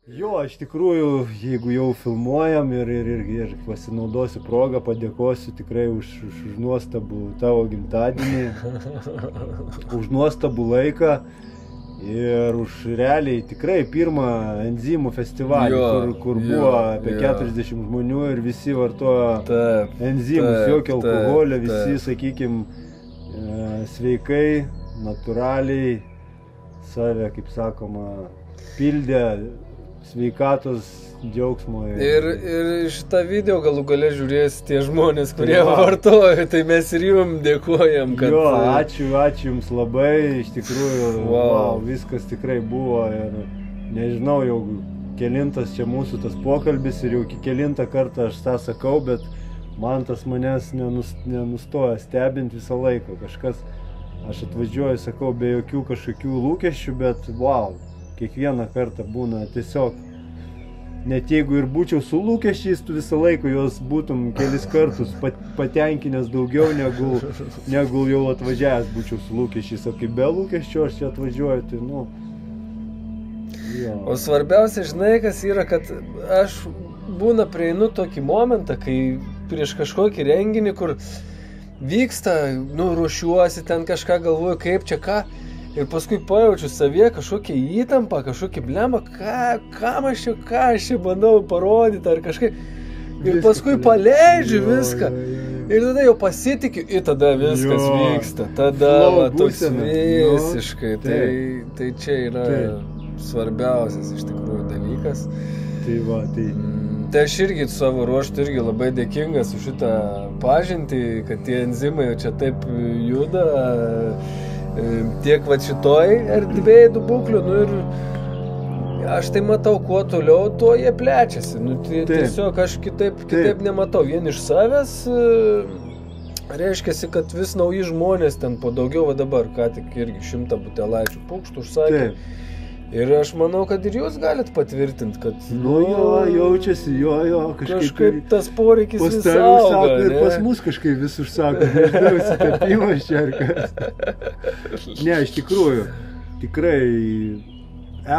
Jo, iš tikrųjų, jeigu jau filmuojam ir pasinaudosiu progą, padėkosiu tikrai už nuostabų tavo gimtadienį, už nuostabų laiką ir už realiai tikrai pirmą enzimų festivalį, kur buvo apie 40 žmonių ir visi vartojo enzimus, jokio alkoholio, visi, sakykime, sveikai, natūraliai save, kaip sakoma, pildė sveikatos džiaugsmo. Ir šitą video galų gale žiūrės tie žmonės, kurie vartoja, tai mes ir jums dėkojam, kad... Jo, ačiū jums labai, iš tikrųjų, viskas tikrai buvo ir nežinau, jau kelintas čia mūsų tas pokalbis ir jau kelintą kartą aš tą sakau, bet man tas manęs nenustoja stebint visą laiką. Kažkas, aš atvažiuoju, sakau, be jokių kažkokių lūkesčių, bet kiekvieną kartą būna tiesiog, net jeigu ir būčiau su lūkesčiais, tu visą laiką juos būtum kelis kartus patenkinęs daugiau negu jau atvažiavęs būčiau su lūkesčiais, o kaip be lūkesčių aš čia atvažiuoju, tai O svarbiausia, žinai, kas yra, kad aš būna prieinu tokį momentą, kai prieš kažkokį renginį, kur vyksta, ruošiuosi, ten kažką galvoju, kaip čia ką, ir paskui pajaučiu savyje kažkokią įtampą, kažkokį blemą, ką aš čia bandau parodyti ar kažkaip. Ir paskui paleidžiu viską. Ir tada jau pasitikiu, ir tada viskas vyksta. Tada toks visiškai. Tai čia yra svarbiausias iš tikrųjų dalykas. Tai aš irgi savo ruoštų irgi labai dėkingas už šitą pažintį, kad tie enzimai čia taip juda. Tiek šitoj erdvėje dubuklių, ir aš tai matau, kuo toliau, tuo jie plečiasi. Tiesiog aš kitaip nematau. Vien iš savęs reiškiasi, kad vis nauji žmonės ten po daugiau, dabar ką tik irgi 100 butelaičių pukštų užsakė. Ir aš manau, kad ir jūs galit patvirtinti, kad... jaučiasi, kažkaip tas poreikis vis auga, ir pas mus kažkaip vis užsako, nežinau, įsitapimas čia ar kas. Ne, iš tikrųjų, tikrai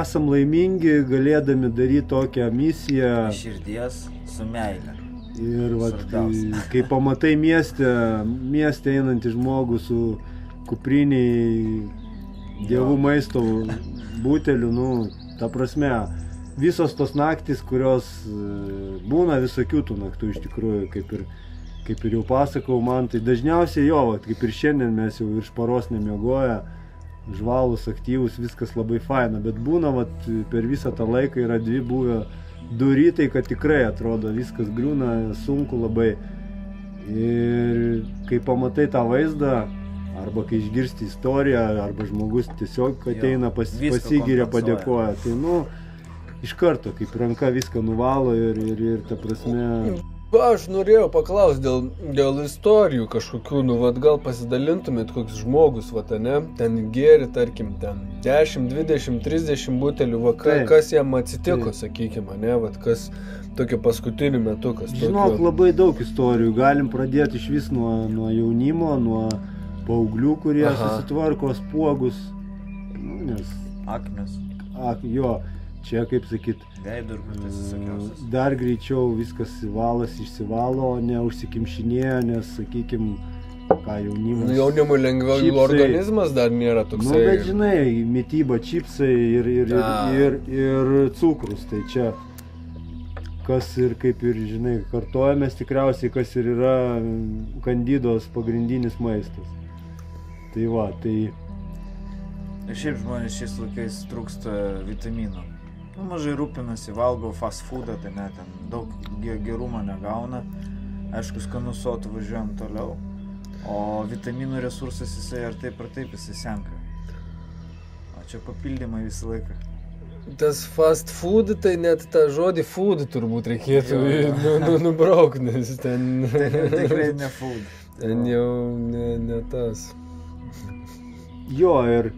esam laimingi, galėdami daryti tokią misiją. Širdies su meile. Ir kai pamatai mieste einantį žmogų su kupriniai dievų maisto butelių, ta prasme, visos tos naktis, kurios būna visokių tų naktų iš tikrųjų, kaip ir jau pasakau man, tai dažniausiai kaip ir šiandien mes jau virš paros nemiegoję, žvalūs, aktyvūs, viskas labai faina, bet būna per visą tą laiką yra du rytai, kad tikrai atrodo viskas griūna, sunku labai. Ir kai pamatai tą vaizdą, arba kai išgirsti istoriją, arba žmogus tiesiog ateina, pasigiria, padėkoja. Tai, iš karto, kaip ranka viską nuvalo ir ta prasme... Aš norėjau paklausti dėl istorijų kažkokių, gal pasidalintumėt koks žmogus, ten gėri, tarkim, ten 10, 20, 30 butelių, kas jam atsitiko, sakykime, kas tokio paskutiniu metu, kas tokio... Žinok, labai daug istorijų, galim pradėti iš vis nuo jaunimo, nuo paauglių, kurie susitvarko spuogus, akmes. Čia, kaip sakyt, dar greičiau viskas išsivalo, ne užsikimšinėja, nes, sakykim, jaunimas... Jaunimui lengviau organizmas dar nėra toksai... Bet žinai, mityba, čipsai ir cukrus, tai čia, kas ir kaip ir, žinai, kartojamės tikriausiai, kas ir yra kandidos pagrindinis maistas. Tai... Šiaip žmonės šiais laikais trūksta vitaminų. Mažai rūpinasi, valgo fast foodą, tai net ten daug gerumo negauna. Aišku, skanu sotų važiuojam toliau. O vitaminų resursas jisai ar taip jisai senka. O čia papildymai visą laiką. Tas fast food, tai net tą žodį food turbūt reikėtų nubraukti, nes ten... Tai tikrai ne food. Ten jau ne tas. Ir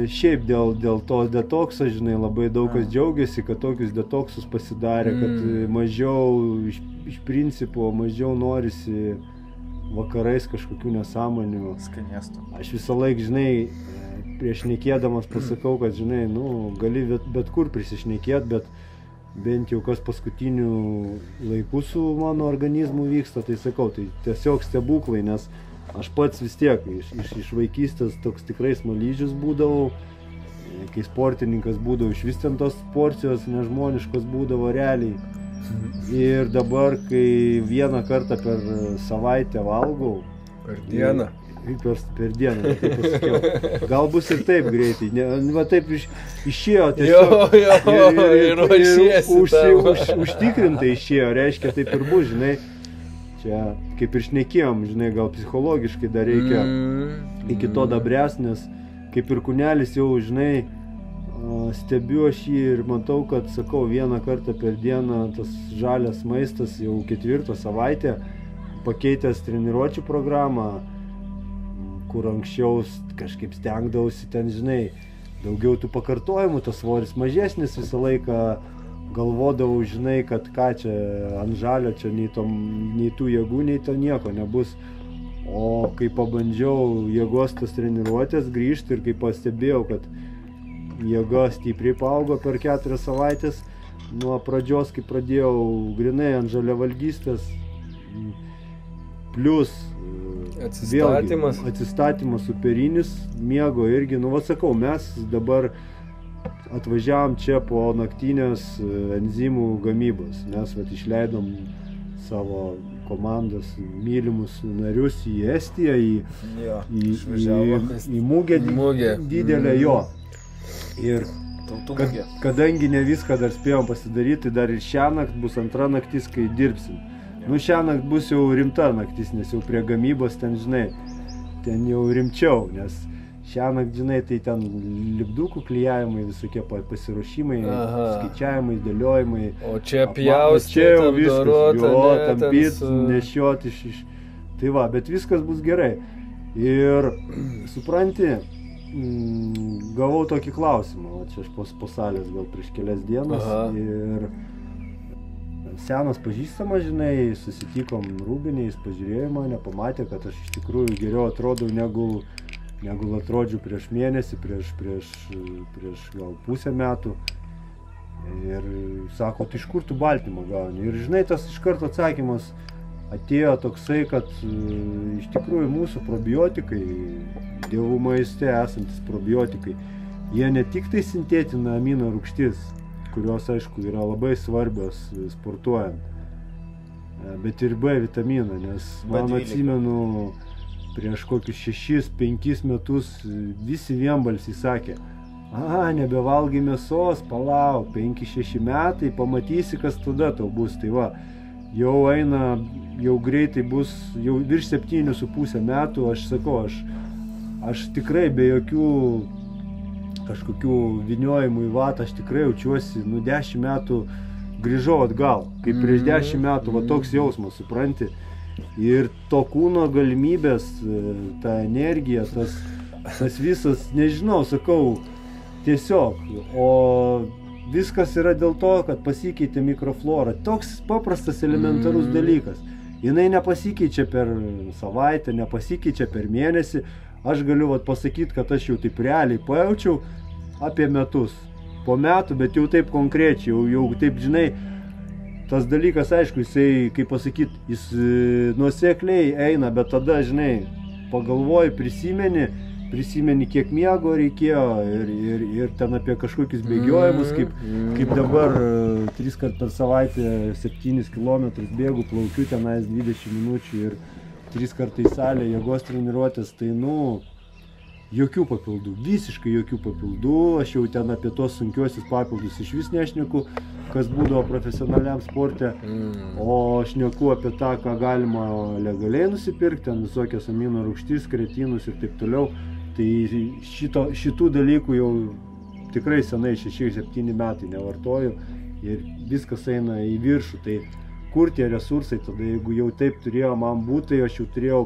šiaip dėl to detokso, žinai, labai daug kas džiaugiasi, kad tokius detoksus pasidarė, kad mažiau, iš principo, mažiau norisi vakarais kažkokių nesąmonių. Skanėstų. Aš visą laiką, žinai, prieš šnekėdamas pasakau, kad, žinai, nu, gali bet kur prisišnekėt, bet bent jau kas paskutinių laikų su mano organizmu vyksta, tai sakau, tai tiesiog stebuklai, nes aš pats vis tiek iš vaikystės toks tikrai smaližius būdavau, kai sportininkas būdavau, iš vis ten tos porcijos nežmoniškos būdavo realiai. Ir dabar, kai vieną kartą per savaitę valgau. Per dieną. Per dieną, taip pasakiau. Gal bus ir taip greitai. Va taip išėjo tiesiog. Ir užtikrintai išėjo, reiškia, taip ir bus, žinai. Čia kaip ir šnekėjom, žinai, gal psichologiškai dar reikia iki to dabręs, nes kaip ir kūnelis jau, žinai, stebiu aš jį ir matau, kad, sakau, vieną kartą per dieną tas žalias maistas jau 4 savaitę pakeitęs treniruočių programą, kur anksčiau kažkaip stengdavausi ten, žinai, daugiau tų pakartojimų, tas svoris mažesnis, visą laiką galvodavau, žinai, kad ką čia ant žalio, čia nei tų jėgų, nei to nieko nebus. O kai pabandžiau jėgos tas treniruotės grįžti ir kai pastebėjau, kad jėga stipriai paaugo per 4 savaitės, nuo pradžios, kai pradėjau grinai ant žaliavalgystės, plus atsistatymas superinis, miego irgi, nu va sakau, mes dabar atvažiavom čia po naktinės enzimų gamybos, mes va išleidom savo komandos mylimus narius į Estiją, į mugę didelę jo. Ir kadangi ne viską dar spėjom pasidaryti, tai dar ir šiąnakt bus antra naktis, kai dirbsim. Nu, šiąnakt bus jau rimta naktis, nes jau prie gamybos ten, žinai, ten jau rimčiau, nes šiąnakt, žinai, tai ten lipdukų klijavimai, visokie pasiruošimai, skaičiavimai, dėliojimai. O čia pjausti, tampyt, nešiot iš... Tai va, bet viskas bus gerai. Ir, supranti, gavau tokį klausimą, o čia aš po salės gal prieš kelias dienas. Ir senas pažįstamas, žinai, susitikom Rūbinėj, pažiūrėjo mane, pamatė, kad aš iš tikrųjų geriau atrodau negu atrodžiau prieš mėnesį, prieš gal pusę metų. Ir sako, tai iš kur tu baltymą gauni? Ir žinai, tas iš karto atsakymas atėjo toksai, kad iš tikrųjų mūsų probiotikai, dievų maiste esantis probiotikai, jie ne tik tai sintetina amino rūgštis, kurios, aišku, yra labai svarbios sportuojant, bet ir B vitaminą, nes man atsimenu, prieš kokius 6-5 metus visi vienbalsiai sakė, nebevalgai mėsos, palauk, 5-6 metai, pamatysi, kas tada tau bus. Tai va, jau eina, jau greitai bus, jau virš 7,5 metų, aš sakau, aš tikrai be jokių kažkokių vyniojimų į vatą, aš tikrai jaučiuosi, 10 metų grįžau atgal, kaip prieš 10 metų, va toks jausmas, supranti. Ir to kūno galimybės, ta energija, tas visas, nežinau, sakau, tiesiog, o viskas yra dėl to, kad pasikeitė mikroflora. Toks paprastas elementarus dalykas. Jinai nepasikeičia per savaitę, nepasikeičia per mėnesį. Aš galiu pasakyti, kad aš jau taip realiai pajaučiau apie metus. Po metų, bet jau taip konkrečiai, jau taip, žinai, tas dalykas, aišku, jisai, kaip pasakyti, jis nuosekliai eina, bet tada, žinai, pagalvoji, prisimeni, kiek miego reikėjo ir ten apie kažkokius bėgiojimus, kaip dabar 3 kart per savaitę 7 km bėgu, plaukiu tenais 20 minučių ir 3 kartai į salę, jėgos treniruotės, tai, jokių papildų, visiškai jokių papildų, aš jau ten apie tos sunkiuosius papildus iš vis nešneku, kas būdavo profesionaliam sporte, o šneku apie tą, ką galima legaliai nusipirkti, ten visokias amino rūgštis, kreatinus ir taip toliau. Tai šitų dalykų jau tikrai senai 6-7 metai nevartoju ir viskas eina į viršų. Tai kur tie resursai tada, jeigu jau taip turėjo man būti, tai aš jau turėjau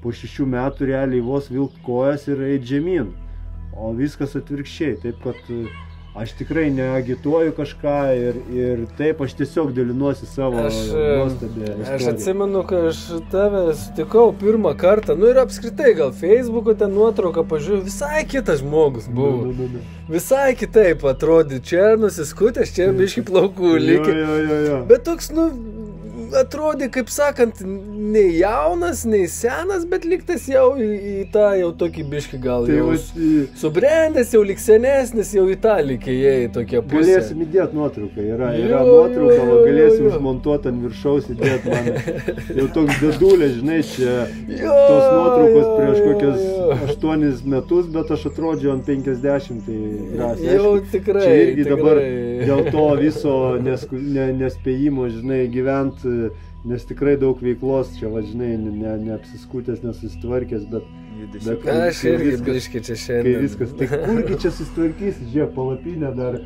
po 6 metų realiai vos vilkt kojas ir eit žemyn. O viskas atvirkščiai. Taip kad aš tikrai neagituoju kažką ir taip aš tiesiog dalinuosi savo nuostabę istoriją. Aš atsimenu, kai aš tave sutikau pirmą kartą, nu ir apskritai gal Facebook'o ten nuotrauką pažiūrėjau, visai kitas žmogus buvo. Visai kitaip atrodė, čia nusiskutęs, čia biški plaukų lygi. Jo. Bet toks, nu, atrodė, kaip sakant, nei jaunas, nei senas, bet liktas jau į tą jau tokį biškį gal Tai jau subrendęs, jau lik senesnis, jau į tą likėjai tokia pusė. Galėsim įdėti nuotrauką, yra nuotrauka, va, galėsim užmontuoti ant viršaus įdėti man. Jau toks dėdulė, žinai, čia tos nuotraukos prieš kokias 8 metus, bet aš atrodžiau ant 50, tai drąsiai. Jau tikrai. Čia irgi dabar dėl to viso nespėjimo, žinai, gyventi, nes tikrai daug veiklos čia, va, žinai, neapsiskutęs, nesusitvarkęs, bet aš irgi biški čia šiandien. Kai viskas, tai kurgi čia susitvarkys, žiūrėk, palapinę dar,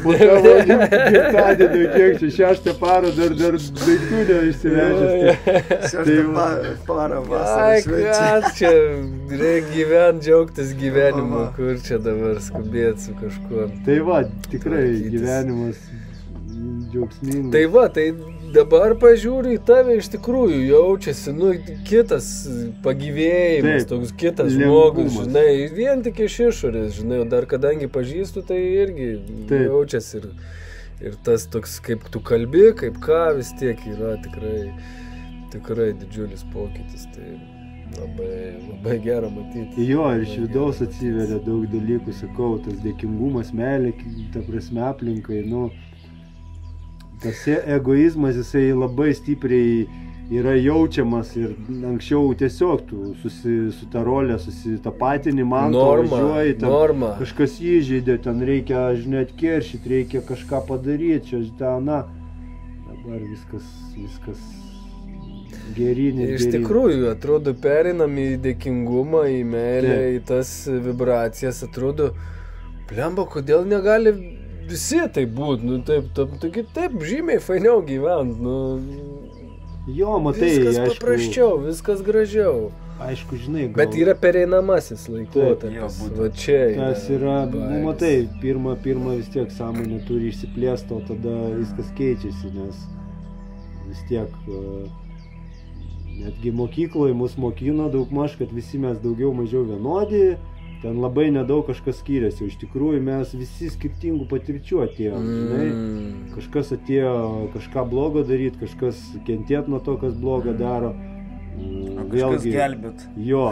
po tavo gimtadienio, kiek čia 6 parą dar daiktų neišsivežęs. 6 parą vasaros Ai, švenčia. ką čia, reikia gyventi, džiaugtis gyvenimu, kur čia dabar skubėti su kažkuo. Tai va, tikrai Tvarkytis. gyvenimas džiaugsmingas. Tai va, tai dabar pažiūriu į tave, iš tikrųjų jaučiasi, nu, kitas pagyvėjimas, Taip, toks kitas lengvumas. žmogus, žinai, vien tik iš išorės, žinai, o dar kadangi pažįstu, tai irgi Taip. jaučiasi ir tas toks, kaip tu kalbi, kaip ką, vis tiek yra tikrai didžiulis pokytis, tai labai gera matyti. Jo, ir iš vidaus atsiveria daug dalykų, sakau, tas dėkingumas, meilė, ta prasme aplinkai, nu, tas egoizmas, jisai labai stipriai yra jaučiamas ir anksčiau tiesiog tu su ta rolė susitapatini, man to važiuoji, ten kažkas įžeidė, ten reikia, žinai, atkeršyti, reikia kažką padaryti, čia, na, dabar viskas gerin ir Iš gerin. tikrųjų, atrodo, pereinam į dėkingumą, į meilę, Taip. į tas vibracijas, atrodo, blemba, kodėl negali visi tai būt, nu taip žymiai fainiau gyvent, nu. Jo, matai, Viskas aišku, paprasčiau, viskas gražiau. Aišku, žinai, gal... Bet yra pereinamasis laikotarpis. jo, būtent. Va čia Tas yra, nu, matai, pirma vis tiek sąmonė turi išsiplėsti, o tada viskas keičiasi, nes vis tiek netgi mokykloje mus mokino daugmaž, kad visi mes daugiau mažiau vienodi, ten labai nedaug kažkas skiriasi, o iš tikrųjų mes visi skirtingų patirčių atėjom, žinai, kažkas atėjo kažką blogo daryti, kažkas kentėt nuo to, kas blogą daro. Kažkas gelbėt. Jo,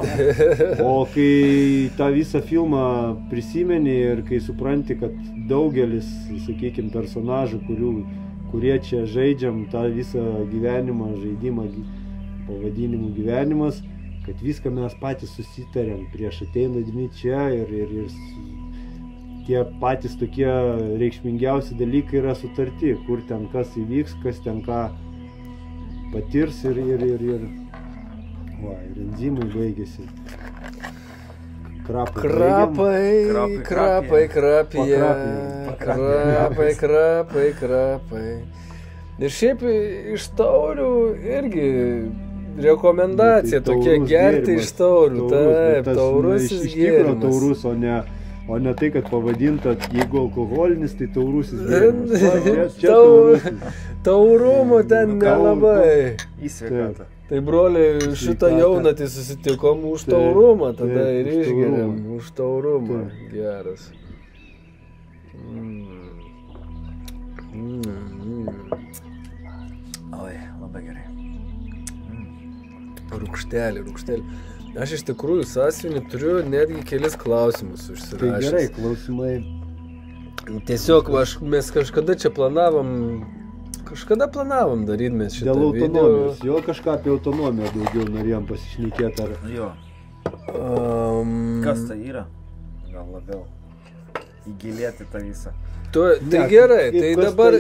o kai tą visą filmą prisimeni ir kai supranti, kad daugelis, sakykime, personažų, kurie čia žaidžiam tą visą gyvenimą, žaidimą pavadinimu gyvenimas, kad viską mes patys susitarėm prieš ateinadami čia ir tie patys tokie reikšmingiausi dalykai yra sutarti, kur ten kas įvyks, kas ten ką patirs ir enzimai baigėsi. Krapai. Ir šiaip iš taurių irgi rekomendacija tokia gerti iš taurių. Taip, taurusis gėrimas. Taurus, o ne tai, kad pavadinta, jeigu alkoholinis, tai taurusis gėrimas. Čia taurusis. Taurumo ten nelabai. Į sveikatą. Tai broliai, šitą jaunatį susitikom už taurumą, tada ir išgeriam. Už taurumą. Geras. Oi, labai gerai. Rūgštelė. Aš iš tikrųjų sąsiuvinį turiu netgi kelis klausimus užsirašęs. Tai gerai, klausimai. Tiesiog mes kažkada čia planavom daryti mes šitą Dėl video. autonomijos, jo kažką apie autonomiją daugiau norėjom pasišnekėti ar... Jo. Kas tai yra? Gal labiau įgilėti tą visą. Tai gerai, tai dabar...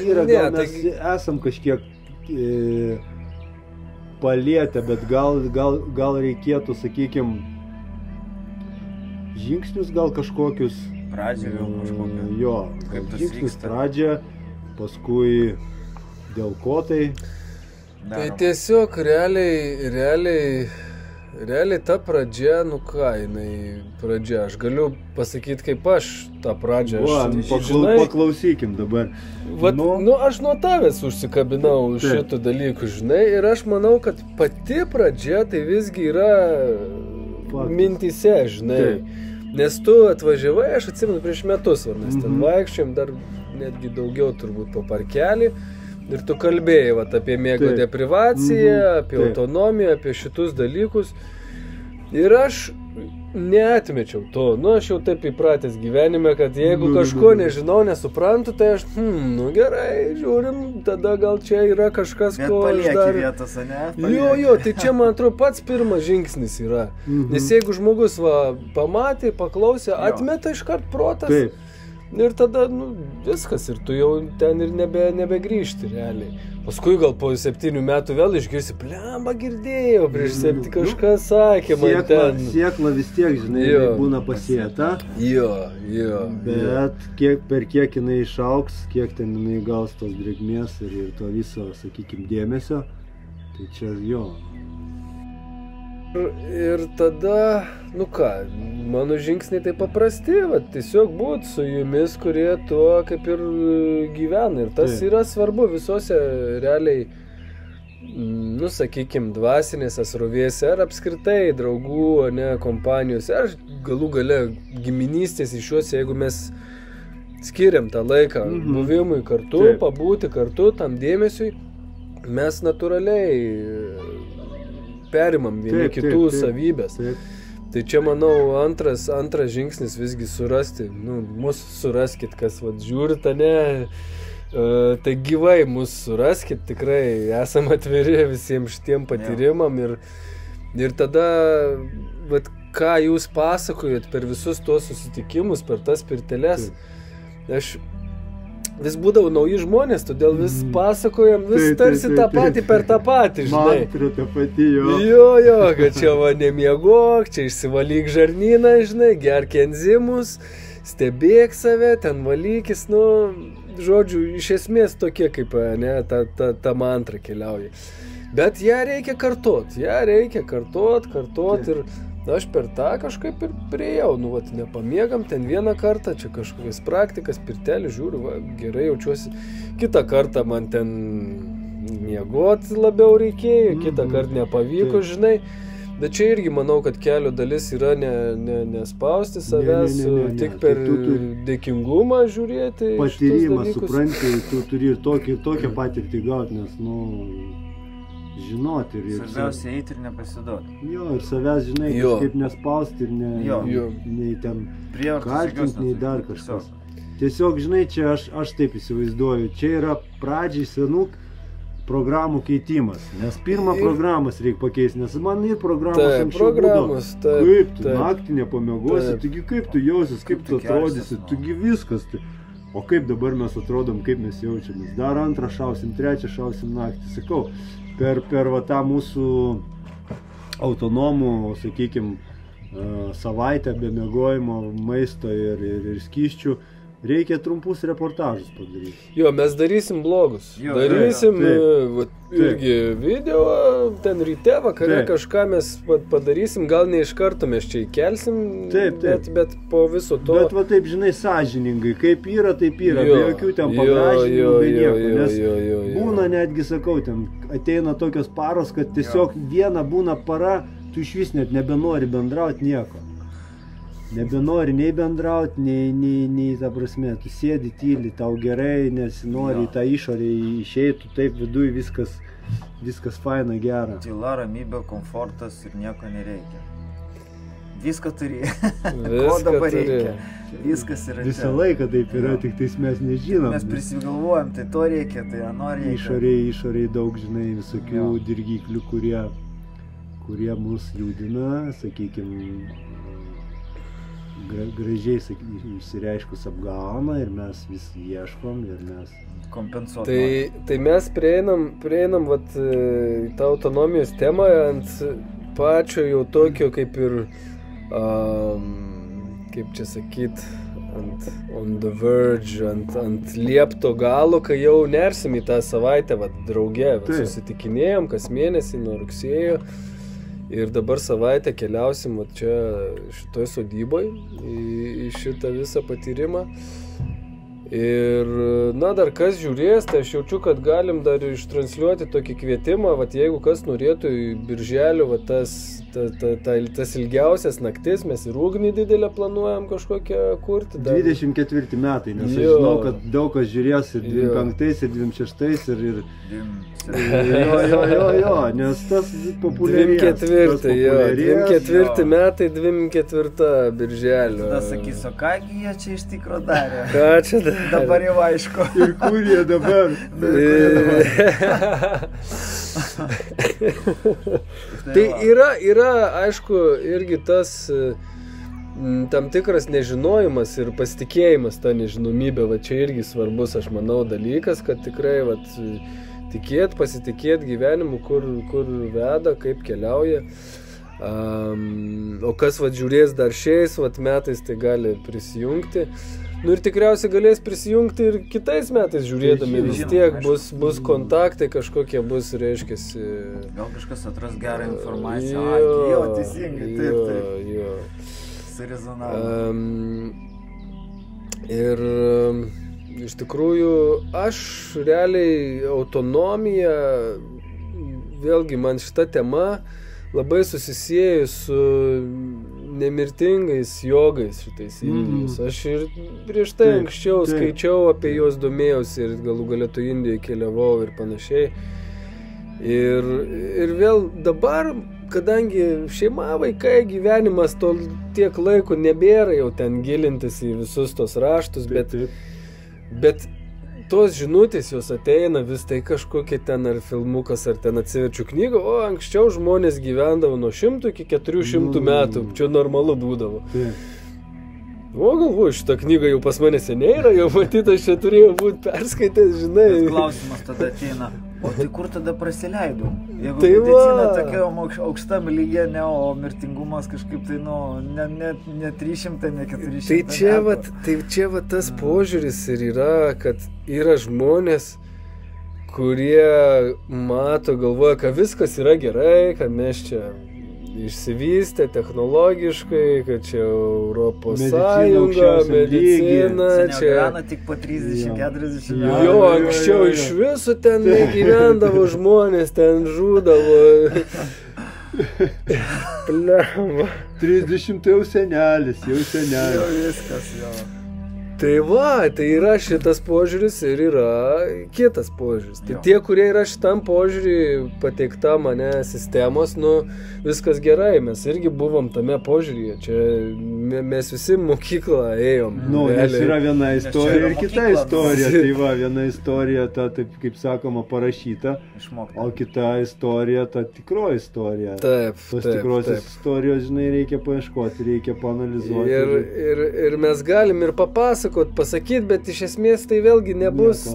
Mes esam kažkiek palietę, bet gal reikėtų, sakykime, žingsnius gal kažkokius. Pradžią gal kažkokius. Jo, Kaip tas žingsnius vyksta? pradžią, paskui dėl ko tai. Tai tiesiog realiai realiai ta pradžia, nu ką, jinai pradžia. Aš galiu pasakyti, kaip aš tą pradžią. Paklausykim dabar. Vat, aš nuo tavęs užsikabinau šitų dalykų, žinai, ir aš manau, kad pati pradžia tai visgi yra mintyse, žinai. Nes tu atvažiavai, aš atsimenu prieš metus, mes ten vaikščiam, dar netgi daugiau turbūt po parkelį. Ir tu kalbėjai apie miego deprivaciją, apie autonomiją, apie šitus dalykus. Ir aš neatmečiau to. Aš jau taip įpratęs gyvenime, kad jeigu kažko nežinau, nesuprantu, tai aš, gerai, žiūrim, tada gal čia yra kažkas, ko aš dar... Vietos, ne? Jo, tai čia, man atrodo, pats pirmas žingsnis yra. Nes jeigu žmogus pamatė, paklausė, atmeta iškart protas. Taip. Ir tada, viskas, ir tu jau ten ir nebegrįžti realiai. Paskui gal po 7 metų vėl išgirsi, blemba, girdėjau, prieš 7 kažkas sakė man ten. Siekla vis tiek, žinai, būna pasėta. Jo. Bet per kiek jinai išauks, kiek ten jinai gaus tos drėgmės ir to viso, sakykim, dėmesio, tai čia jo. Ir tada, mano žingsniai tai paprasti, tiesiog būt su jumis, kurie tuo kaip ir gyvena. Ir tas yra svarbu visose realiai, sakykim, dvasinėse srovėse ar apskritai draugų, kompanijose, ar galų gale giminystės iš juos, jeigu mes skiriam tą laiką buvimui kartu, pabūti kartu, tam dėmesiui, mes natūraliai perimam vieni kitų savybės. Tai čia, manau, antras žingsnis visgi surasti, mus suraskit, kas žiūrit, tai gyvai mus suraskit, tikrai esam atviri visiems šitiem patyrimam ir tada, ką jūs pasakojat per visus tuos susitikimus, per tas pirteles, aš vis būdavau nauji žmonės, todėl vis pasakojam, vis tarsi tą patį per tą patį, žinai. Mantra tą patį, jo. Jo, kad čia nemiegok, čia išsivalyk žarnyną, žinai, gerk enzimus, stebėk save, ten valykis, žodžiu, iš esmės tokie kaip, ta mantra keliauja. Bet ją reikia kartot ir aš per tą kažkaip ir priejau, nepamiegam ten vieną kartą, čia kažkokias praktikas, pirtelį žiūriu, gerai jaučiuosi, kitą kartą man ten miegot labiau reikėjo, kitą kartą nepavyko, žinai, bet čia irgi manau, kad kelio dalis yra nespausti savęs, tik per dėkingumą žiūrėti. Patyrimą, supranti, tu turi ir tokią patirtį gauti, nes, žinoti ir svarbiausia eiti ir nepasiduoti. Jo, ir savęs, žinai, kažkaip nespausti ir nei ten kaltinti, nei dar kažkas. Tiesiog, žinai, čia aš taip įsivaizduoju, čia yra pradžiai senų programų keitimas, nes pirmą programas reikia pakeisti, nes man ir programos anksčiau būdavo, kaip tu naktį nepamiegosi, taigi kaip tu jausis, kaip tu atrodysi, taigi viskas. O kaip dabar mes atrodom, kaip mes jaučiamės, dar antrą šausim, trečią šausim naktį, sakau. Per tą mūsų autonomų, sakykim, savaitę be miegojimo, maisto ir skysčių, reikia trumpus reportažus padaryti. Jo, mes darysim blogus. Darysim irgi video, ten ryte, vakare kažką mes padarysim, gal ne iš karto mes čia įkelsim, bet po viso to... Bet taip, žinai, sąžiningai, kaip yra, taip yra, be jokių ten pagražinimų, be nieko, nes būna netgi, sakau, ten ateina tokios paros, kad tiesiog viena būna para, tu iš vis net nebenori bendrauti nieko. Nebenori nei bendrauti, nei ta prasme, tu sėdi tyli, tau gerai, nes nori tą išorę išeitų, taip viduj viskas faina, gera. Tyla, ramybė, komfortas ir nieko nereikia. Viską turi. Ko dabar reikia? Viskas yra čia. Visą laiką taip yra, tik tais mes nežinom. Mes prisigalvojam, tai to reikia, tai ano reikia. Išoriai daug, žinai, visokių dirgiklių, kurie mus judina, sakykime, gražiai išsireiškus apgauna ir mes vis ieškom ir mes kompensuoti. Tai mes prieinam tą autonomijos temą ant pačio jau tokio kaip ir, kaip čia sakyt, on the verge, ant liepto galo, kai jau nersim į tą savaitę drauge, susitikinėjom kas mėnesį nuo rugsėjo. Ir dabar savaitę keliausim vat čia šitoj sodyboj į šitą visą patyrimą. Ir, na, dar kas žiūrės, tai aš jaučiu, kad galim dar ištransliuoti tokį kvietimą, vat jeigu kas norėtų į birželio, vat tas ilgiausias naktis, mes ir ugnį didelę planuojam kažkokią kurti. Dar... 24 metai, nes aš žinau, kad daug kas žiūrės ir 25 ir 26 ir... Jo, nes tas populiarės. 24 metai, 24 birželio. Tada sakys, o kągi jie čia iš tikro darė? Ką čia darė? Dabar jau aišku. Ir kur jie dabar? Tai yra, aišku, irgi tas tam tikras nežinojimas ir pasitikėjimas ta nežinomybė, va čia irgi svarbus, aš manau, dalykas, kad tikrai vat, tikėt, pasitikėt gyvenimu, kur veda, kaip keliauja. O kas vat žiūrės dar šiais vat metais, tai gali prisijungti. Nu ir tikriausiai galės prisijungti ir kitais metais žiūrėdami, vis tiek bus kontaktai kažkokie, bus, reiškiasi... Gal kažkas atras gerą informaciją, jo, teisingai, taip. Jo. Surezonavo. Ir iš tikrųjų, aš realiai autonomiją, vėlgi man šita tema labai susisieju su nemirtingais jogais šitais Indijos. Aš ir prieš tai anksčiau skaičiau apie juos, domėjausi ir galų galėtų Indijoje keliavau ir panašiai. Ir vėl dabar, kadangi šeima, vaikai, gyvenimas, tiek laiko nebėra jau ten gilintis į visus tos raštus, bet tos žinutės jos ateina vis tai kažkokie ten ar filmukas, ar ten atsiverčiu knygą, o anksčiau žmonės gyvendavo nuo 100 iki 400 metų, čia normalu būdavo. O galvoju, šitą knygą jau pas mane seniai yra, jau matyt, aš čia turėjau būti perskaitęs, žinai. Bet klausimas tada ateina, o tai kur tada prasileidau? Jeigu medicina tokia aukštam lygyje, ne, o mirtingumas kažkaip tai, ne 300, ne 400 Tai čia tas požiūris ir yra, kad yra žmonės, kurie mato, galvoja, kad viskas yra gerai, kad mes čia išsivystę technologiškai, kad čia Europos Sąjunga, medicina, čia... gyvena tik po 30-40 metų. Jo, anksčiau iš viso ten negyvendavo žmonės, ten žūdavo. Plema. 30 jau senelis. Jau viskas, jo. Tai va, tai yra šitas požiūris ir yra kitas požiūris. Tai tie, kurie yra šitam požiūrį pateikta mane sistemos, viskas gerai, mes irgi buvom tame požiūryje. Čia mes visi mokyklą ėjom. Nes yra viena istorija ir kita istorija. Tai va, viena istorija, ta, taip kaip sakoma, parašyta, o kita istorija, ta tikroji istorija. Taip. Tos tikrosios istorijos, žinai, reikia paieškoti, reikia paanalizuoti. Ir mes galim ir pasakyti, bet iš esmės tai vėlgi nebus,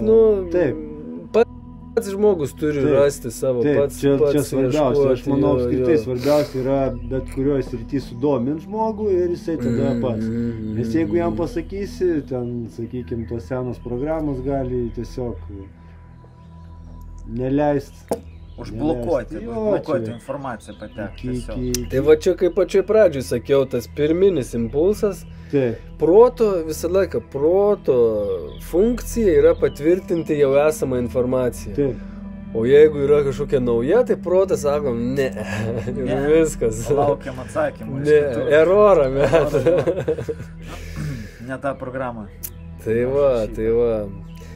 pats žmogus turi rasti savo pats. Čia svarbiausia, aš manau, apskritai svarbiausia yra bet kurioje srityje sudomint žmogų ir jisai tada pats. Nes jeigu jam pasakysi, ten, sakykime, tos senos programos gali tiesiog neleisti. Užblokuoti informaciją patekti. Tai va čia kaip pačioj pradžioj sakiau, tas pirminis impulsas, visą laiką proto funkcija yra patvirtinti jau esamą informaciją. O jeigu yra kažkokia nauja, tai protas sako, ne, ir viskas. Laukiam atsakymą. Ne, erorą metą. Ne tą programą. Tai va.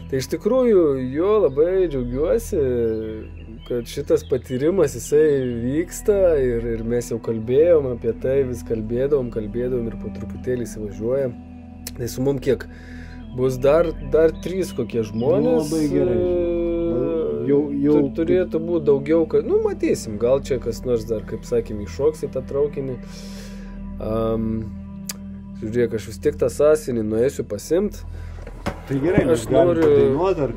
Tai iš tikrųjų, jo labai džiaugiuosi, kad šitas patyrimas jisai vyksta ir mes jau kalbėjom apie tai, vis kalbėdavom ir po truputėlį įsivažiuojam. Tai su mum kiek bus dar 3 kokie žmonės. Labai gerai. Jau turėtų būti daugiau, kad, matysim, gal čia kas nors dar, kaip sakėm, iššoks į tą traukinį. Žiūrėk, aš vis tiek tą sąsienį nueisiu pasimt. Tai gerai, aš noriu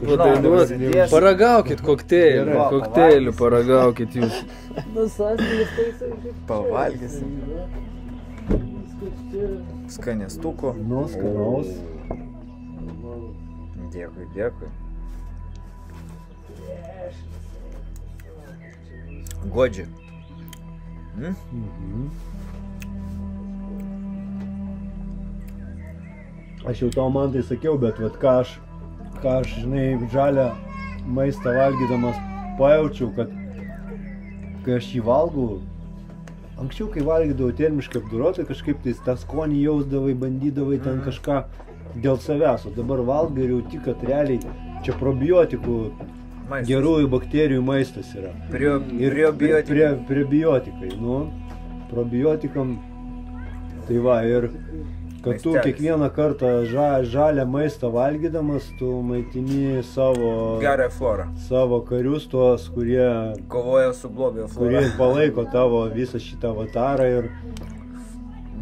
padainuoti. Paragaukit kokteilių, paragaukit jūs. Pavalgysim. Skanestuko. Skanaus. Dėkui. Godžiai. Aš jau tau man tai sakiau, bet vat, ką aš, žinai, žalią maistą valgydamas pajaučiau, kad kai aš jį valgau, anksčiau, kai valgydavau termiškai apdorotą, kažkaip tai tą skonį jausdavai, bandydavai ten kažką dėl savęs, o dabar valgai ir jauti, kad realiai čia probiotikų maistas. Gerųjų bakterijų maistas yra. Prebiotikai, nu, probiotikam, tai va, ir kad tu kiekvieną kartą žalią maistą valgydamas, tu maitini savo gerą florą. Savo karius tuos, kurie kovoja su blogio flora. Kurie palaiko tavo visą šitą avatarą ir...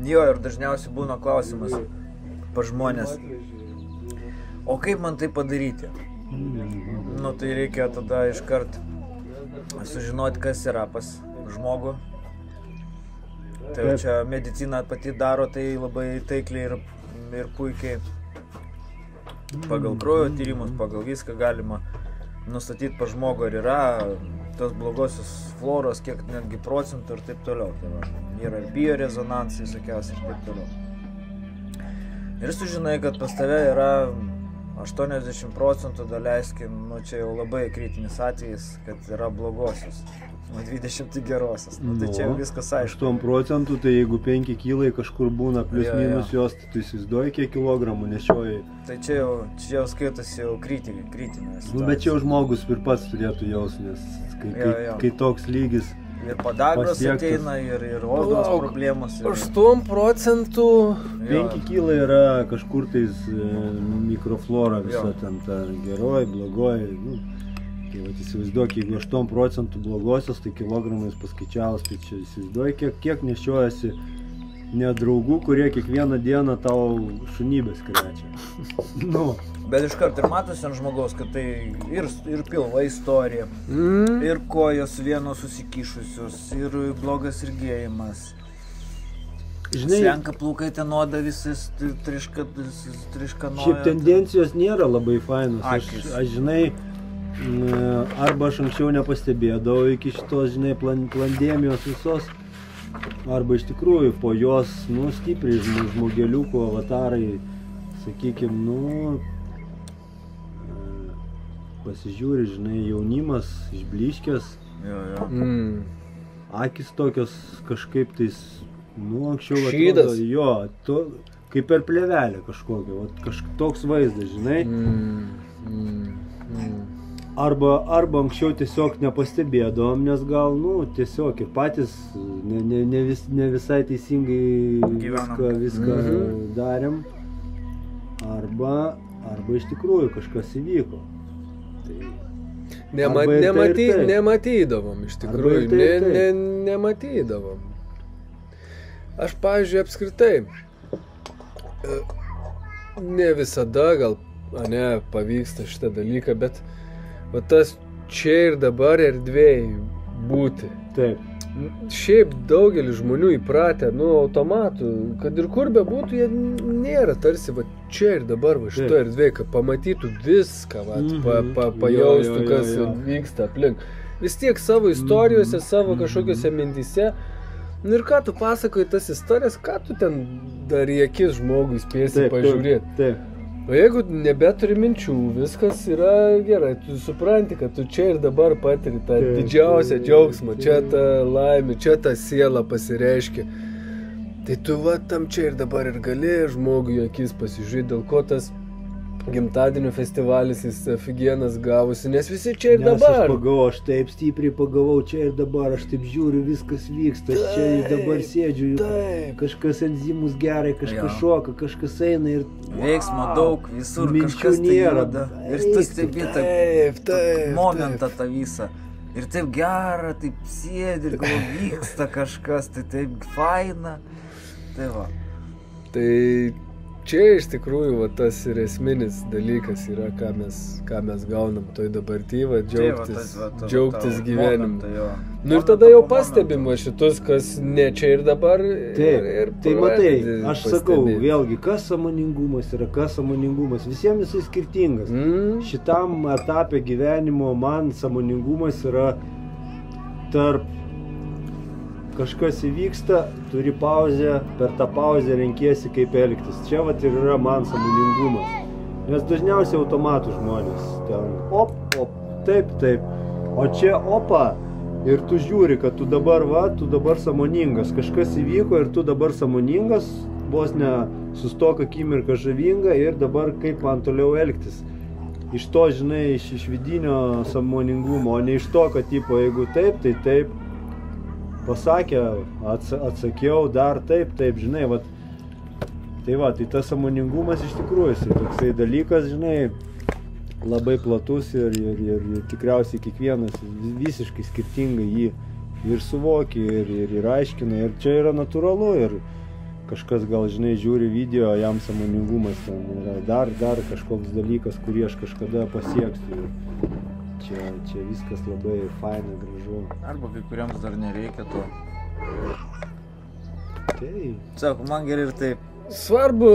Jo, ir dažniausiai būna klausimas pas žmonės. O kaip man tai padaryti? Nu, tai reikia tada iškart sužinoti, kas yra pas žmogų. Tai čia medicina pati daro tai labai taikliai ir puikiai. Pagal kraujo tyrimus, pagal viską galima nustatyti pas žmogų, ar yra tos blogosios floros, kiek netgi procentų ir taip toliau. Tai va, yra ir biorezonansai visokiausiai ir taip toliau. Ir sužinai, kad pas tave yra 80%, daleiskim, nu čia jau labai kritinis atvejis, kad yra blogosios. 20 gerosios. Nu, tai čia jau viskas aišku. 8%, tai jeigu 5 kilai kažkur būna plius minus jos, tai tu įsivaizduoji, kiek kilogramų nešioji. Tai čia jau skaitosi jau kritinė situacija. Nu, bet čia jau žmogus ir pats turėtų jaus, nes kai toks lygis ir padagros ateina, ir odos problemos. 8%. 5 kilai yra kažkur tais mikroflora visa ten ta geroji, blogoji. Nu. Tai vat įsivaizduok, jeigu 8% blogosios, tai kilogramais paskaičiavus, tai čia įsivaizduok, kiek nešiojasi nedraugų, kurie kiekvieną dieną tau šunybės krečia. Nu. Bet iškart ir matosi ant žmogaus, kad tai ir pilva istorija, ir kojos vienos susikišusios, ir blogas irgėjimas. Slenka plaukai ten oda visas triškanoja. Šiaip tendencijos nėra labai fainos. Aš žinai, arba aš anksčiau nepastebėdavau iki šitos, žinai, plandemijos visos, arba iš tikrųjų po jos, nu, stipriai žmogeliukų avatarai, sakykim, nu, pasižiūri, žinai, jaunimas išbliškęs, akis tokios kažkaip tais, nu, anksčiau atrodo, jo, kaip per plėvelę kažkokią, toks vaizdas, žinai. Arba anksčiau tiesiog nepastebėdavom, nes gal, nu, tiesiog ir patys ne visai teisingai viską darėm. Arba iš tikrųjų kažkas įvyko. Nematydavom iš tikrųjų, nematydavom. Aš, pavyzdžiui, apskritai, ne visada gal, pavyksta šitą dalyką, bet va tas čia ir dabar erdvėj būti. Taip. Šiaip daugelis žmonių įpratę, nu, automatų, kad ir kur be būtų, jie nėra tarsi va čia ir dabar va šito erdvėj, kad pamatytų viską, pajaustų, kas vyksta aplink. Vis tiek savo istorijose, savo kažkokiose mintyse. Nu ir ką tu pasakoji tas istorijas, ką tu ten dar į akis žmogui spėsi pažiūrėti. Taip. O jeigu nebeturi minčių, viskas yra gerai, tu supranti, kad tu čia ir dabar patiri tą didžiausią džiaugsmą, čia ta laimė, čia ta siela pasireiškia. Tai tu va tam čia ir dabar ir gali žmogui akis pasižiūrėti, dėl ko tas gimtadienio festivalis jis afigienas gavosi, nes visi čia ir dabar. Aš taip stipriai pagavau čia ir dabar, aš taip žiūriu, viskas vyksta, aš čia ir dabar sėdžiu, kažkas enzimus gerai, kažkas šoka, kažkas eina ir... Veiksmo daug, visur kažkas tai juda. Ir tu stebi tą momentą tą visą. Ir taip gera, taip sėdi, gal vyksta kažkas, tai taip faina. Tai va. Tai... Čia iš tikrųjų va, tas ir esminis dalykas yra, ką mes gaunam toj dabartyvą, džiaugtis gyvenimu. Nu ir tada jau pastebim šitus, kas ne čia ir dabar. Tai matai, aš sakau, vėlgi, kas sąmoningumas yra, visiems jisai skirtingas. Šitam etape gyvenimo man sąmoningumas yra tarp kažkas įvyksta, turi pauzę, per tą pauzę renkiesi kaip elgtis. Čia vat ir yra man sąmoningumas. Nes dažniausiai automatų žmonės. Ten op, taip. O čia opa. Ir tu žiūri, kad tu dabar sąmoningas. Kažkas įvyko ir tu dabar sąmoningas, vos ne sustok akimirką žavinga ir dabar kaip man toliau elgtis. Iš to, žinai, iš vidinio sąmoningumo, o ne iš to, kad tipo, jeigu taip, tai taip. Pasakė, atsakiau, dar taip, žinai, vat. Tai tas sąmoningumas iš tikrųjų, jis toksai dalykas, žinai, labai platus ir tikriausiai kiekvienas visiškai skirtingai jį ir suvokia, ir aiškina, ir čia yra natūralu, ir kažkas gal, žinai, žiūri video, jam sąmoningumas ten yra dar kažkoks dalykas, kurį aš kažkada pasieksiu. Čia viskas labai faina, gražu. Arba kai kuriems dar nereikia to. Tai. Sako, man gerai ir taip. Svarbu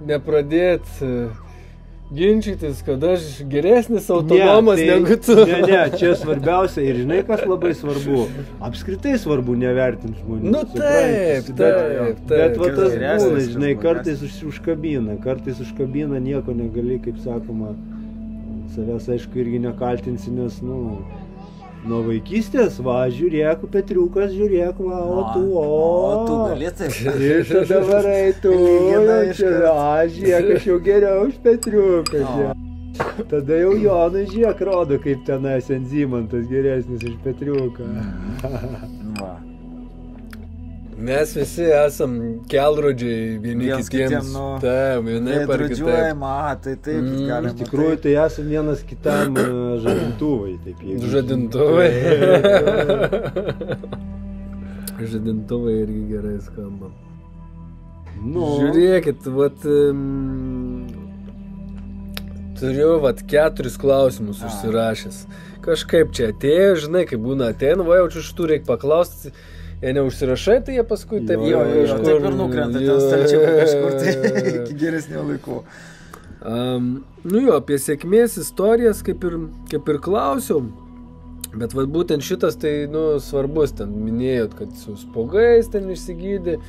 nepradėti ginčytis, kad aš geresnis autonomas negu tu. Ne, čia svarbiausia ir žinai, kas labai svarbu. Apskritai svarbu nevertinti žmonių. Nu taip. Bet va tas būna, žinai, kartais užkabina, nieko negali, kaip sakoma, savęs aišku irgi nekaltinsi, nes, nuo vaikystės, žiūrėk, Petriukas, žiūrėk, o tu gali taip. Ir tada varai tu, žiūrėk, aš jau geriau už Petriuką. Tada jau Jonui žiūrėk, rodo, kaip tenais Enzimantas geresnis už Petriuką. Mes visi esam kelrodžiai vieni kitiems. Taip, vienaip ar kitaip. Tai iš tikrųjų, tai esam vienas kitam žadintuvai. Žadintuvai? Žadintuvai irgi gerai skamba. Žiūrėkit, turiu 4 klausimus užsirašęs. Kažkaip čia atėjo, žinai, kai būna ateina, jaučiu šitų reikia paklausti. Jei neužsirašai, tai jie paskui taip kažkur... Taip ir nukrenta, ten stalčiukai kažkur, tai iki geresnio laikų. Apie sėkmės istorijas kaip ir klausiau, bet būtent šitas tai, svarbus, ten minėjot, kad su spogais ten išsigydė.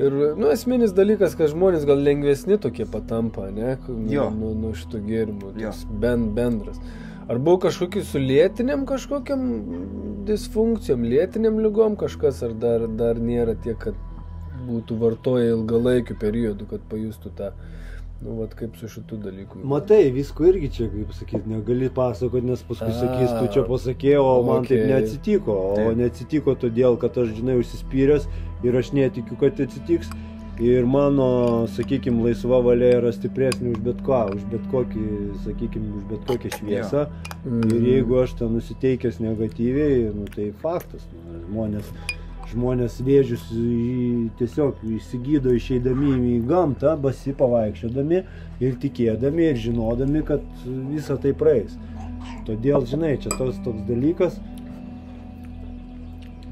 Ir, esminis dalykas, kad žmonės gal lengvesni tokie patampa, ne, nuo šitų gėrimų, bendras. Ar buvo kažkokiu su lėtiniam kažkokiam disfunkcijom, lėtiniam lygom kažkas, ar dar nėra tiek, kad būtų vartoję ilgalaikių periodų, kad pajustų tą, kaip su šitų dalykų. Matai, visko irgi čia, kaip sakyti, negali pasakoti, nes paskui sakys, tu čia pasakėjau, o man taip neatsitiko. O neatsitiko todėl, kad aš, žinai, užsispyręs ir aš netikiu, kad atsitiks. Ir mano, sakykime, laisva valia yra stipresnė už bet kokią šviesą. Ir jeigu aš ten nusiteikęs negatyviai, tai faktas. Žmonės vėžius tiesiog įsigydo išeidami į gamtą, basi pavaikščiodami ir tikėdami ir žinodami, kad visa tai praeis. Todėl, žinai, čia toks dalykas.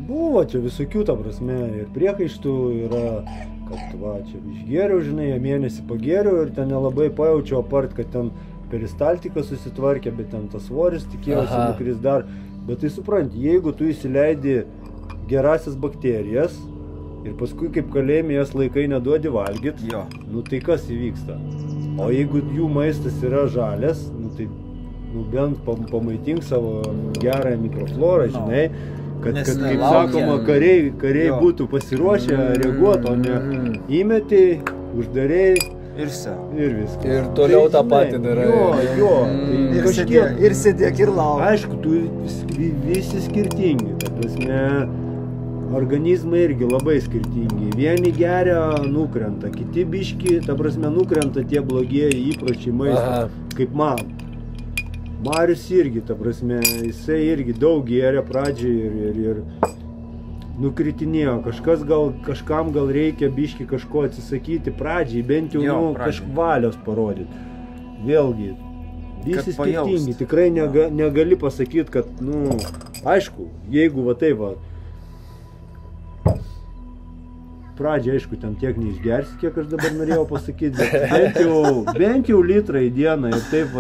Buvo čia visokių, ta prasme, ir priekaištų yra, kad čia išgėriau, žinai, mėnesį pagėriau ir ten nelabai pajaučiau apart, kad ten peristaltika susitvarkė, bet ten tas svoris tikėjosi nukris dar. Bet tai supranti, jeigu tu įsileidi gerasias bakterijas ir paskui kaip kalėjime jas laikai neduodi valgyti, tai kas įvyksta? O jeigu jų maistas yra žalias, tai bent pamaitink savo gerąją mikroflorą, žinai, kad kaip sakoma, kariai būtų pasiruošę reaguoti, o ne įmetį, uždarėjai ir viskas. Ir toliau tą patį darai. Ir sėdėk ir lauk. Aišku, visi skirtingi, ta prasme, organizmai irgi labai skirtingi. Vieni geria, nukrenta, kiti biški, ta prasme, nukrenta tie blogieji įpročiai maisto, kaip man. Marius irgi, ta prasme, jisai irgi daug gėrė pradžiai ir nukritinėjo. Kažkam gal reikia biški kažko atsisakyti pradžiai, bent jau valios parodyti. Vėlgi, visi skirtingi, tikrai negali pasakyti, kad, aišku, jeigu pradžiai, aišku, ten tiek neišgersi, kiek aš dabar norėjau pasakyti, bet bent jau litrą į dieną ir taip,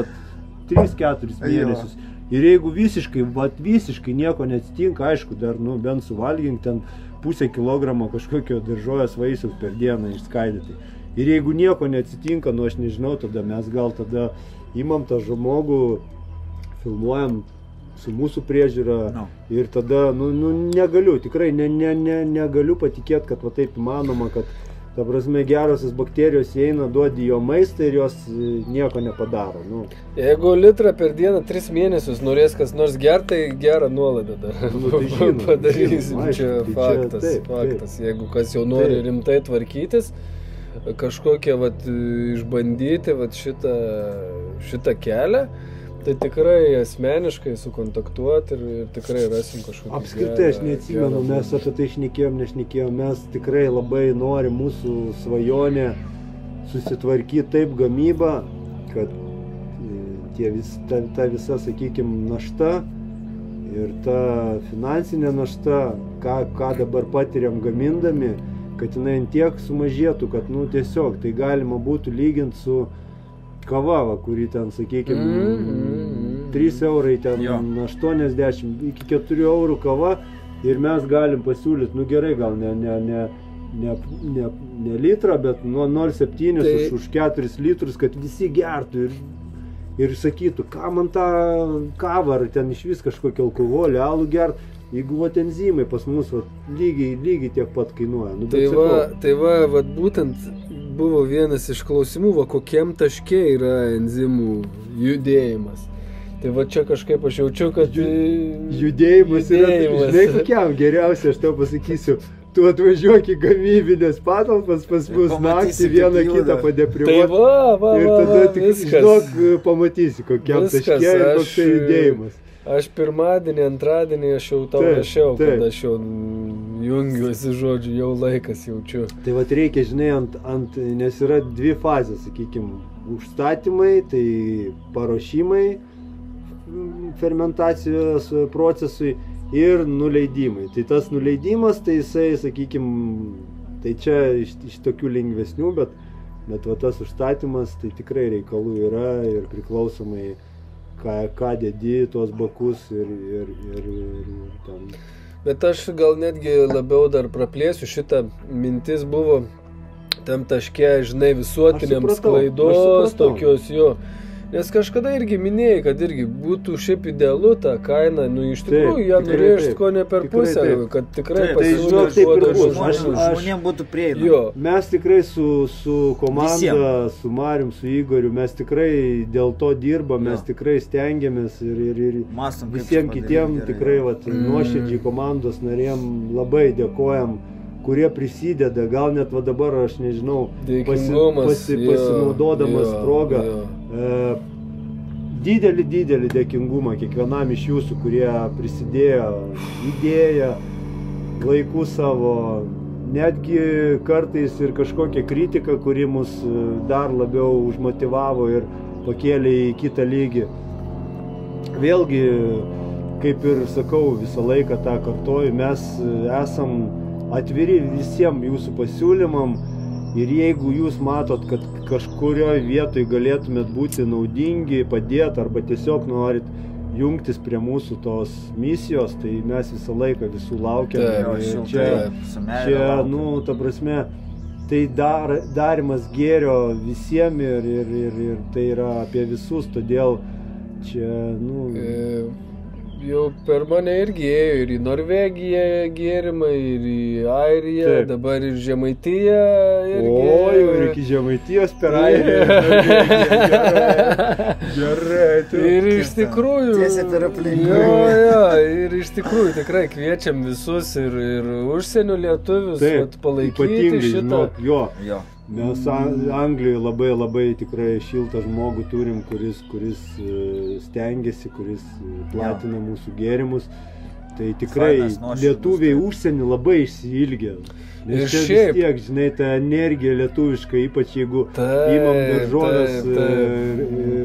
3-4 mėnesius. Ir jeigu visiškai nieko neatsitinka, aišku, dar, bent suvalgink ten pusę kilogramo kažkokio daržovės vaisiaus per dieną išskaidyti. Ir jeigu nieko neatsitinka, aš nežinau, tada mes gal tada imam tą žmogų, filmuojam su mūsų priežiūra ir tada, negaliu, tikrai negaliu patikėti, kad va taip įmanoma, kad, ta prasme, gerosios bakterijos įeina, duodi jo maistą ir jos nieko nepadaro. Jeigu litrą per dieną 3 mėnesius norės kas nors tai gerą nuolaidą padarysim, čia faktas. Faktas. Jeigu kas jau nori rimtai tvarkytis, kažkokią išbandyti šitą kelią, tai tikrai asmeniškai sukontaktuoti ir tikrai rasim kažkokį Apskritai, aš neatsimenu, mes apie tai nešnekėjom, mes tikrai labai norim mūsų svajonę susitvarkyti taip gamybą, kad ta visa, sakykime, našta ir ta finansinė našta, ką dabar patiriam gamindami, kad jinai tiek sumažėtų, kad tiesiog tai galima būtų lyginti su kava, kuri ten, sakykime, 3 eurai, ten 80 iki 4 eurų kava ir mes galim pasiūlyti, gerai, gal ne litrą, bet nuo 0,7 už 4 litrus, kad visi gertų ir sakytų, ką man tą kavą, ar ten iš vis kažkokį alkoholį, alų gert, jeigu enzimai pas mus lygiai tiek pat kainuoja. Tai būtent buvo vienas iš klausimų, kokiam taške yra enzimų judėjimas. Tai čia kažkaip aš jaučiu, kad judėjimas yra, žinai, kokiam geriausia, aš tau pasakysiu, tu atvažiuok į gamybinės patalpas pas mus naktį, vieną kitą padeprimuoti. Ir tada tik žinok, pamatysi, kokiam taške ir koks tai judėjimas. Aš pirmadienį, antradienį aš jau tau rašiau, kad aš jau jungiuosi, žodžiu, jau laikas jaučiu. Tai reikia, žinai, nes yra 2 fazės, sakykime, užstatymai, tai paruošimai fermentacijos procesui ir nuleidimai. Tai tas nuleidimas, tai jisai, sakykime, tai čia iš tokių lengvesnių, bet tas užstatymas, tai tikrai reikalų yra ir priklausomai ką dedi tuos bakus ir ten. Bet aš gal netgi labiau dar praplėsiu, šitą mintis buvo tam taške, žinai, visuotiniams klaidos, tokios jo. Nes kažkada irgi minėjai, kad irgi būtų šiaip idealu tą kainą, iš tikrųjų, ją norėžt ko ne per pusę, kad tikrai pasiūlyti kuo daugiau žmonėm būtų prieinama. Mes tikrai su komanda, su Marium, su Igoriu, mes tikrai dėl to dirbam, mes tikrai stengiamės ir visiems kitiem tikrai nuoširdžiai komandos narėm labai dėkojam, kurie prisideda, gal net dabar, aš nežinau, pasinaudodamas progą, didelį dėkingumą kiekvienam iš jūsų, kurie prisidėjo idėją, laiku savo, netgi kartais ir kažkokią kritiką, kuri mus dar labiau užmotivavo ir pakėlė į kitą lygį. Vėlgi, kaip ir sakau, visą laiką tą kartoju, mes esam atviri visiems jūsų pasiūlymam ir jeigu jūs matot, kad kažkurioje vietoje galėtumėt būti naudingi, padėti arba tiesiog norit jungtis prie mūsų tos misijos, tai mes visą laiką visų laukiame. Čia, ta prasme, tai darimas gėrio visiems ir tai yra apie visus, todėl čia, jau per mane irgi ėjo ir į Norvegiją gėrimai, ir į Airiją, dabar ir Žemaitiją irgi. Ir iki Žemaitijos per Airiją. Gerai. Ir iš tikrųjų. Tiesiai per aplinkui. Ir iš tikrųjų tikrai kviečiam visus ir užsienio lietuvius palaikyti šitą. Jo. Mes Anglijoje labai tikrai šiltą žmogų turim, kuris stengiasi, kuris platina mūsų gėrimus. Tai tikrai lietuviai užsienį labai išsiilgė. Nes čia vis tiek, žinai, ta energija lietuviška, ypač jeigu imam daržovės,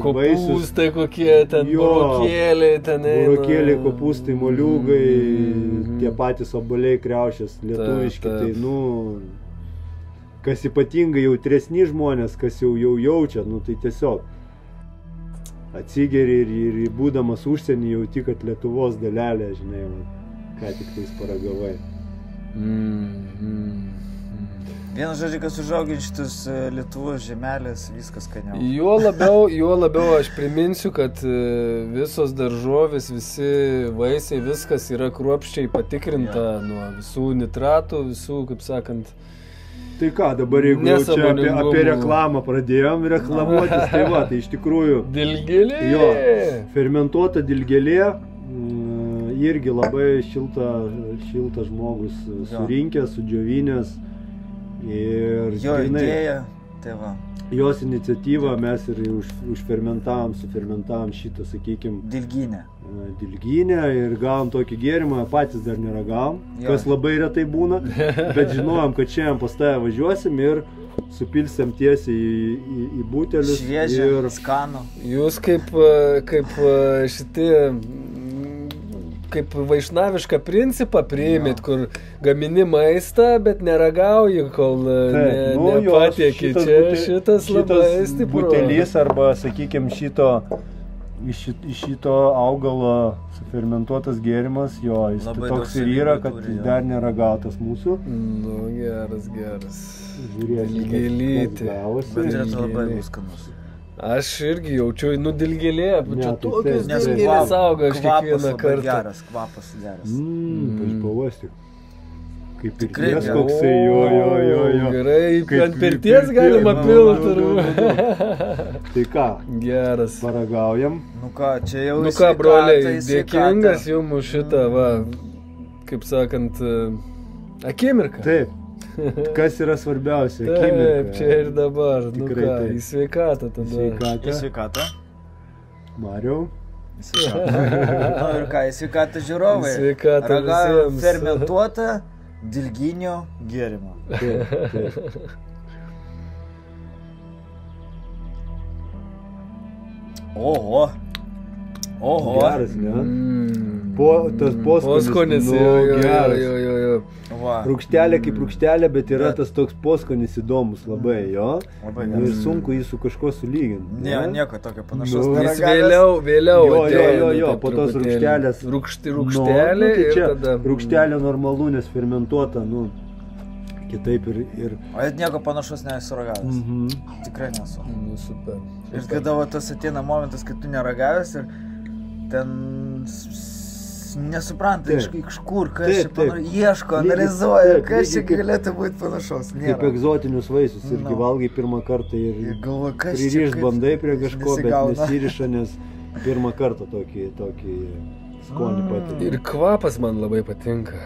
vaisius. Kopūstai kokie ten, burokėliai ten eina. Burokėliai, kopūstai, moliūgai, tie patys obuoliai, kriaušės, lietuviški, tai kas ypatingai jautresni žmonės, kas jau jaučia, tai tiesiog. atsigeri ir būdamas užsienį jauti, kad Lietuvos dalelė, žinai, ką tik tais paragavai. Vienas žodžiu, kas užaugint šitus Lietuvos žemelės, viskas skaniau. Juo labiau aš priminsiu, kad visos daržovės, visi vaisiai, viskas yra kruopščiai patikrinta nuo visų nitratų, visų, kaip sakant. Tai ką, dabar jeigu jau čia apie reklamą pradėjom reklamuotis, tai va, tai iš tikrųjų... Dilgėlė! Jo, fermentuota dilgėlė, irgi labai šiltas žmogus surinkęs, sudžiovinęs. Ir jo idėja, tai va. Jos iniciatyvą mes ir sufermentavom šitą, sakykim, dilginę ir gavom tokį gėrimą, patys dar neragavom, kas labai retai būna, bet žinojom, kad šiandien pas tave važiuosim ir supilsim tiesiai į butelius. Šviežią, skanų. Jūs kaip vaišnavišką principą priimėt, kur gamini maistą, bet neragauji, kol nepatieki. Šitas labai stipru. Butelis arba, sakykime, šito augalo sufermentuotas gėrimas, jo, jis toks ir yra, kad dar neragautas mūsų. Nu, geras. Žiūrėsim, Dilgėlytė. Bet yra labai skanus. Aš irgi jaučiu, dilgėlė, čia tokios dilgėlės auga aš kiekvieną kartą. Kvapas geras. Pavostyk. Kaip pirties koksai, jo. Gerai, ant pirties galima pilti. Tai ką? Geras. Paragaujam. Nu ką, čia jau Nu ką, broliai, dėkingas jums už šitą, va, kaip sakant, akimirką. Taip. Kas yra svarbiausia? Akimirka. Taip, čia ir dabar. Nu ką, taip. į sveikatą tada. Į sveikatą. Mariau. Į sveikatą. Nu ir ką, į sveikatą žiūrovai. Į sveikatą Ragavau visiems. fermentuotą dilginio gėrimą. Taip. Oho. Geras, ne? Tas poskonis, geras. Jo. Rūgštelė kaip rūgštelė, bet yra tas toks poskonis įdomus labai, jo. Labai Ir geras. sunku jį su kažko sulyginti. Ne, nieko tokio panašaus. Nu, Jis neragavęs. vėliau Jo, po tos rūgštelės. Rūgštelė tai ir čia tada... rūgštelė normalu, nes fermentuota, kitaip ir... O nieko panašaus nesu ragavęs. Tikrai nesu. Nu, super. Ir kada va tas ateina momentas, kai tu neragavęs ir ten nesupranta iš kur, kas čia panašaus, ieško, analizuoja, kas čia galėtų būti panašaus. Kaip egzotinius vaisius, irgi valgai pirmą kartą ir galvoju, kas čia pririšt bandai prie kažko, bet nesigauna. nesiriša, nes pirmą kartą tokį skonį patiri. Ir kvapas man labai patinka.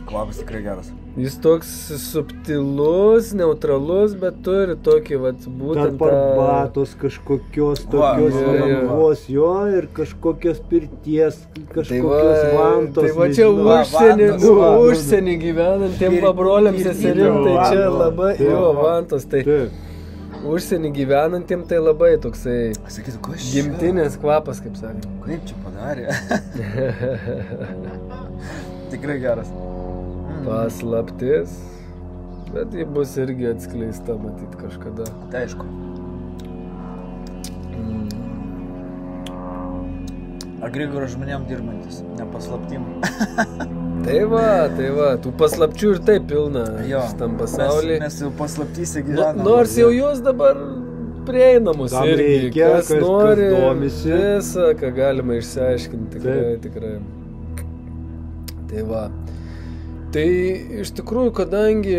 Kvapas tikrai geras. Jis toks subtilus, neutralus, bet turi tokį, vat, būtent Tarp arbatos kažkokios tokios lengvos, jo, ir kažkokios pirties, kažkokios vantos. Tai va čia nežinau. užsienį gyvenantiem pabroliam seserim, tai čia labai, vantos, tai užsienį gyvenantiem tai labai toksai Sakytų, kas čia? gimtinės kvapas, kaip sakė. Kaip čia padarė? Tikrai geras. Paslaptis, bet ji bus irgi atskleista, matyt, kažkada. Tai aišku. Ar Grigoras žmonėm dirbantis, ne paslaptim. Tai va, tų paslapčių ir taip pilna šitam pasaulyje. Mes jau paslaptyse gyvename. Nors jau jūs dabar prieinamus Tam irgi, reikia, kas kas nori, domisi. visą, ką galima išsiaiškinti, tikrai. Tai va. Tai iš tikrųjų, kadangi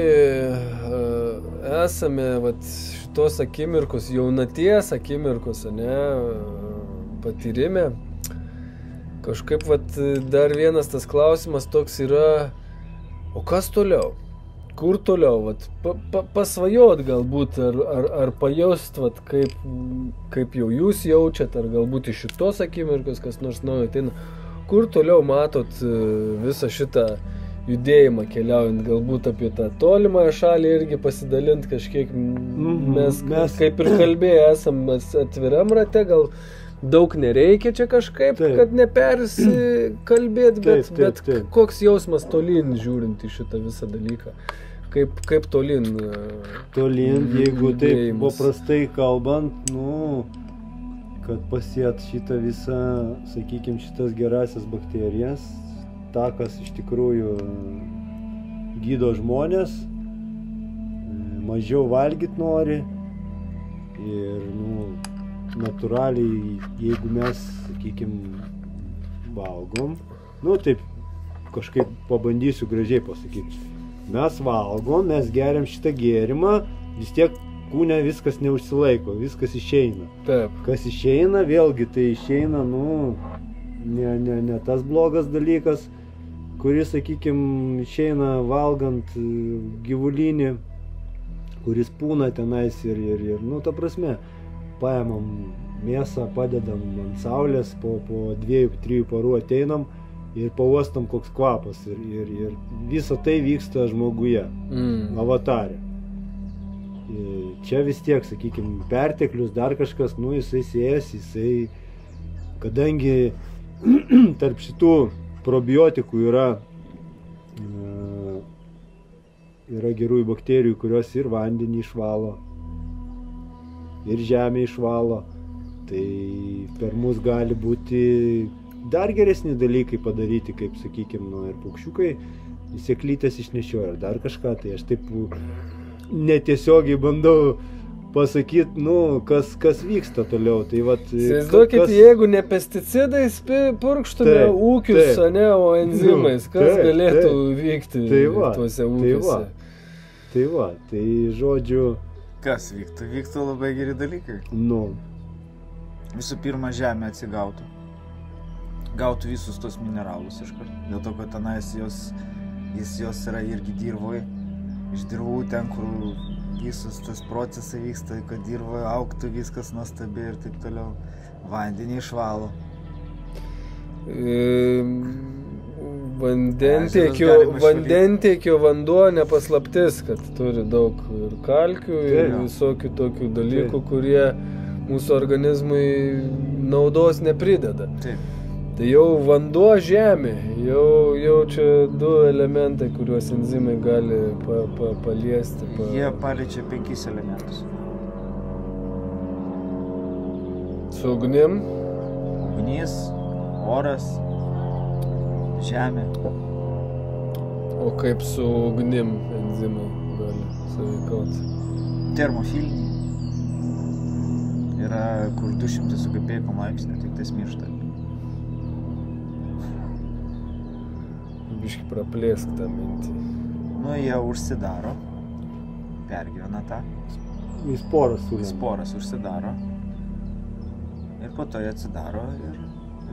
esame šitos akimirkos, jaunaties akimirkos, patyrime, kažkaip dar vienas tas klausimas toks yra, o kas toliau? Kur toliau? Pasvajot galbūt, ar pajaust, kaip jau jūs jaučiat, ar galbūt iš šitos akimirkos kas nors naujo ateina. Kur toliau matot visą šitą judėjimą keliaujant, galbūt apie tą tolimąją šalį irgi pasidalint kažkiek. Mes kaip ir kalbėję esam atviram rate, gal daug nereikia čia kažkaip, kad nepersikalbėt, bet koks jausmas tolyn žiūrint į šitą visą dalyką. Kaip tolyn? Tolyn, jeigu taip paprastai kalbant, kad pasiet šitą visą, sakykime, šitas gerasias bakterijas, tą, kas iš tikrųjų gydo žmonės, mažiau valgyt nori ir, natūraliai, jeigu mes, sakykime, valgom, taip kažkaip pabandysiu gražiai pasakyti, mes valgom, mes geriam šitą gėrimą, vis tiek kūne viskas neužsilaiko, viskas išeina. Taip. Kas išeina, vėlgi tai išeina, ne tas blogas dalykas, kuris, sakykime, išeina valgant gyvulinį, kuris pūna tenais ir ta prasme, paėmam mėsą, padedam ant saulės, po 2-3 parų ateinam ir pauostam koks kvapas ir visa tai vyksta žmoguje, avatare. Čia vis tiek, sakykime, perteklius, dar kažkas, jisai sėjęs, kadangi tarp šitų probiotikų yra gerųjų bakterijų, kurios ir vandenį išvalo, ir žemę išvalo, tai per mus gali būti dar geresni dalykai padaryti, kaip, sakykime, ir paukščiukai, sėklytės išnešioja, ar dar kažką, tai aš taip netiesiogiai bandau pasakyti, kas vyksta toliau. Tai įsivaizduokit, jeigu ne pesticidais purkštume ūkius, o enzimais, kas galėtų vykti tuose ūkiuose. Tai žodžiu... Kas vyktų? Vyktų labai geri dalykai. Visų pirma, žemė atsigautų. Gautų visus tos mineralus iškart. Dėl to, kad tenais jos yra irgi dirvoje. Iš dirvų ten, kur visus tas procesai vyksta, kad dirvoje augtų viskas nuostabiai ir taip toliau. Vandenį išvalo. Vandentiekio vanduo nepaslaptis, kad turi daug ir kalkių ir visokių tokių dalykų, kurie mūsų organizmui naudos neprideda. Taip. Tai jau vanduo, žemė, jau čia du elementai, kuriuos enzimai gali paliesti. Jie paliečia 5 elementus. Su ugnim? Ugnis, oras, žemė. O kaip su ugnim enzimai gali sąveikauti? Termofiliniai. Yra kur 200 su kapeikom laipsnių, tik tais miršta. Biški praplėsk tą mintį. Jie užsidaro, pergyvena tą. Į sporas Sporas užsidaro. Ir po to jie atsidaro ir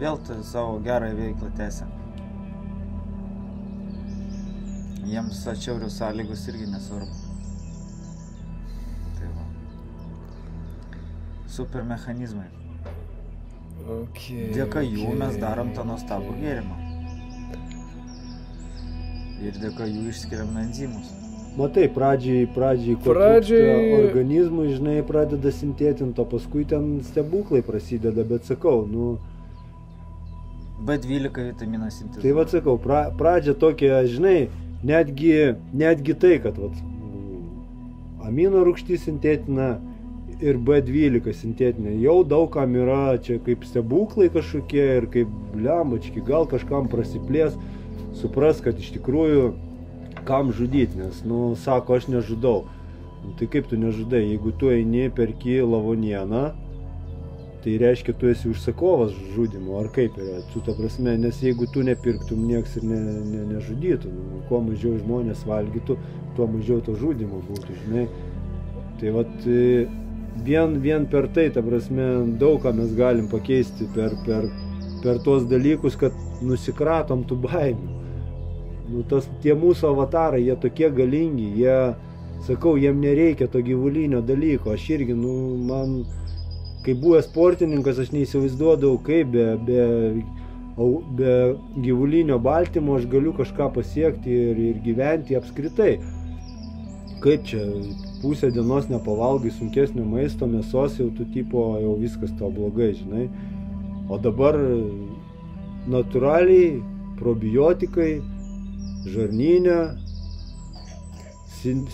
vėl savo gerą veiklą tęsia. Jiems atšiaurios sąlygos irgi nesvarbu. Tai va. Super mechanizmai. Dėka jų mes darom tą nuostabų gėrimą. Ir dėka jų išskiriam enzimus. Matai, pradžiai organizmui, žinai, pradeda sintetinti, o paskui ten stebuklai prasideda, bet sakau, B12 vitaminas sintezuoja. Tai sakau, pradžia tokia, žinai, netgi tai, kad amino rūgštys sintetina ir B12 sintetinė, jau daugam yra čia kaip stebuklai kažkokie ir kaip blembački, gal kažkam prasiplės. Supras, kad iš tikrųjų kam žudyti, nes, sako, aš nežudau. Tai kaip tu nežudai? Jeigu tu eini, perki lavonieną, tai reiškia, tu esi užsakovas žudimo, ar kaip yra, tu ta prasme, nes jeigu tu nepirktum, nieks ir nežudytų. Kuo mažiau žmonės valgytų, tuo mažiau to žudimo būtų, žinai. Tai vien per tai, ta prasme, daug ką mes galim pakeisti per tos dalykus, kad nusikratom tų baimių. Tie mūsų avatarai, jie tokie galingi, sakau, jiem nereikia to gyvulinio dalyko. Aš irgi, man, kai buvęs sportininkas, aš neįsivaizduodavau, kaip be gyvulinio baltymo aš galiu kažką pasiekti ir gyventi apskritai. Kaip čia, pusę dienos nepavalgai sunkesnio maisto, mėsos, jau tu jau viskas tau blogai, žinai. O dabar natūraliai probiotikai žarnyne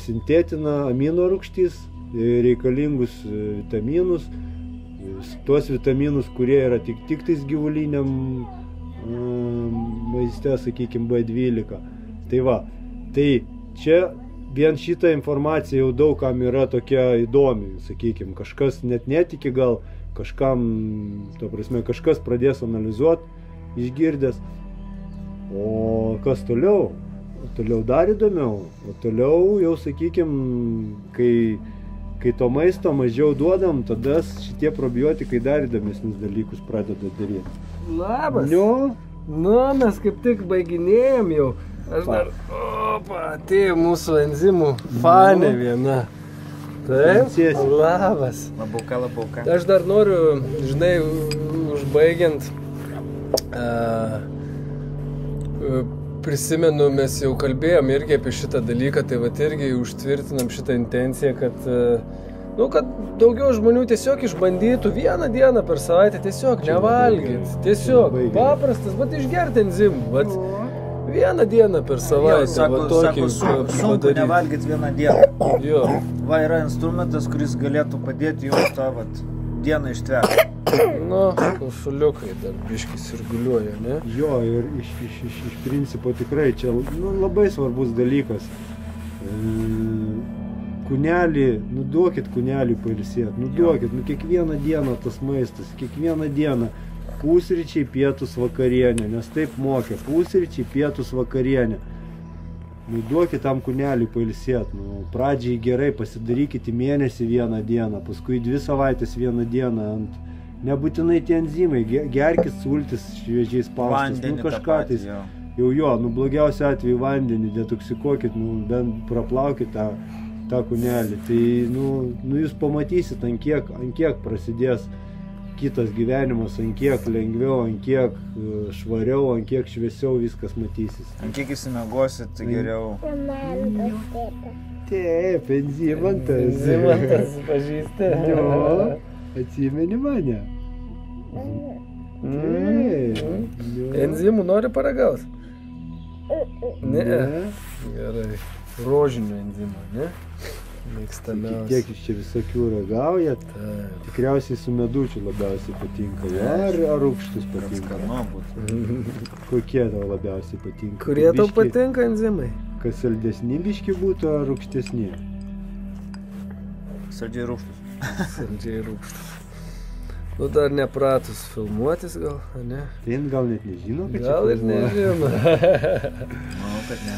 sintetina amino rūgštys, reikalingus vitaminus, tuos vitaminus, kurie yra tik tais gyvuliniam maiste, sakykime, B12. Tai va, tai čia vien šitą informaciją jau daug kam yra tokia įdomi, sakykime, kažkas net netiki, gal kažkam, to prasme, kažkas pradės analizuoti, išgirdęs. O kas toliau? Toliau dar įdomiau. O toliau jau, sakykime, kai to maisto mažiau duodam, tada šitie probiotikai dar įdomesnius dalykus pradeda daryti. Labas. Nu, Mes kaip tik baiginėjom jau. Aš dar, atėjo mūsų enzimų fanė viena. Taip, labas. Labauka. Aš dar noriu, žinai, užbaigiant, prisimenu, mes jau kalbėjom irgi apie šitą dalyką, tai vat irgi užtvirtinam šitą intenciją, kad, kad daugiau žmonių tiesiog išbandytų vieną dieną per savaitę, tiesiog nevalgyt, tiesiog paprastas, išgerti enzimų, vieną dieną per savaitę. Sako, sunku nevalgyt vieną dieną. Jo. Va, yra instrumentas, kuris galėtų padėti jums tą dieną ištverti. Šuliukai dar biškį sirguliuoja, ne? Jo, ir iš principo tikrai čia labai svarbus dalykas. Kūnelį, duokit kūnelį pailsėti, duokit, kiekvieną dieną tas maistas, kiekvieną dieną. Pusryčiai, pietus, vakarienė, nes taip mokė, pusryčiai, pietus, vakarienė. Duokit tam kūnelį pailsėti, pradžiai gerai, pasidarykit į mėnesį vieną dieną, paskui 2 savaitės vieną dieną, nebūtinai tie enzimai, gerkit sultis šviežiais paustais, kažką tais, blogiausiu atveju vandenį, detoksikuokit, bent praplaukit tą kūnelį, tai, jūs pamatysit, ant kiek prasidės kitas gyvenimas, ant kiek lengviau, ant kiek švariau, ant kiek šviesiau viskas matysis. Ant kiek įsimiegosit geriau. Taip, enzimantas. Enzimantas pažįsti. Atsimeni mane. Enzimų nori paragauti? Ne. Gerai. Rožinio enzimo, ne? Mėgstamiausia. Kiek iš čia visokių ragaujat? Tikriausiai su medučiu labiausiai patinka. Ar rūgštus patinka? Kokie tau labiausiai patinka? Kurie tau patinka enzimai? Kas saldesni biški būtų, ar rūgštesni? Saldžiai rūgštus. Saldžiai rūgštus. Dar nepratus filmuotis gal, ne? Tai gal net nežino, kad gal ir nežino. Manau, kad ne.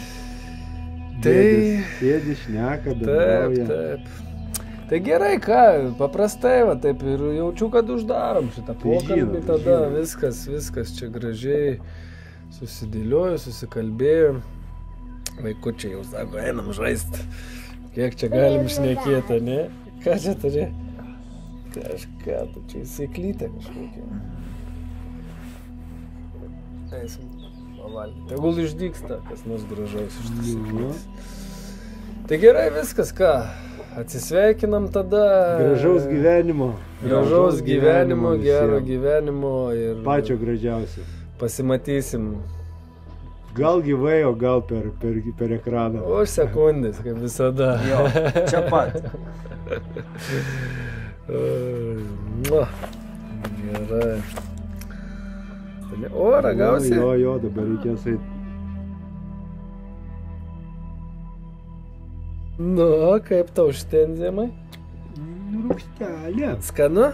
Sėdi, šneka, dalyvauja. Taip. Tai gerai, ką, paprastai, taip ir jaučiu, kad uždarom šitą pokalbį, tada viskas čia gražiai susidėlioju, susikalbėjau. Vaikučiai jau sako, einam žaisti. Kiek čia galim šnekėti, ne? Ką čia turi? Kažką, tu čia įsiklytė kažkokia. Eisim. Tegul išdyksta, kas nors gražaus iš tas. Tai gerai viskas, ką? Atsisveikinam tada. Gražaus gyvenimo. Gražaus gyvenimo, gero gyvenimo ir... Pačio gražiausio. Pasimatysim. Gal gyvai, o gal per ekraną. Už sekundės, kaip visada. Jo, čia pat. Gerai. O, ragausi? Jo, dabar reikės eit. Kaip tau šitie enzimai? Rūgštelė. Skanu?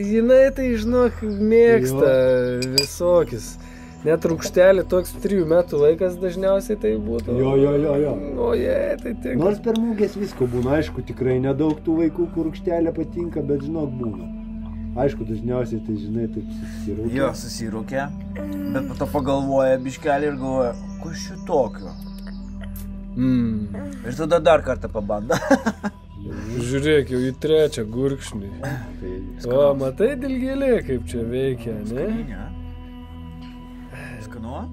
Jinai tai, žinok, mėgsta visokius. Net rūgštelė toks 3 metų laikas dažniausiai tai būtų. Jo. O tai tik. Nors per mūgės visko būna, aišku, tikrai nedaug tų vaikų, kur rūgštelė patinka, bet žinok būna. Aišku, dažniausiai tai, žinai, taip susirūkia. Jo, susirūkia, bet po to pagalvoja biškelį ir galvoja, ko šitokio? Ir tada dar kartą pabando. Žiūrėk, jau į 3 gurkšnį. O, matai dilgėlė, kaip čia veikia, ne? Skanu?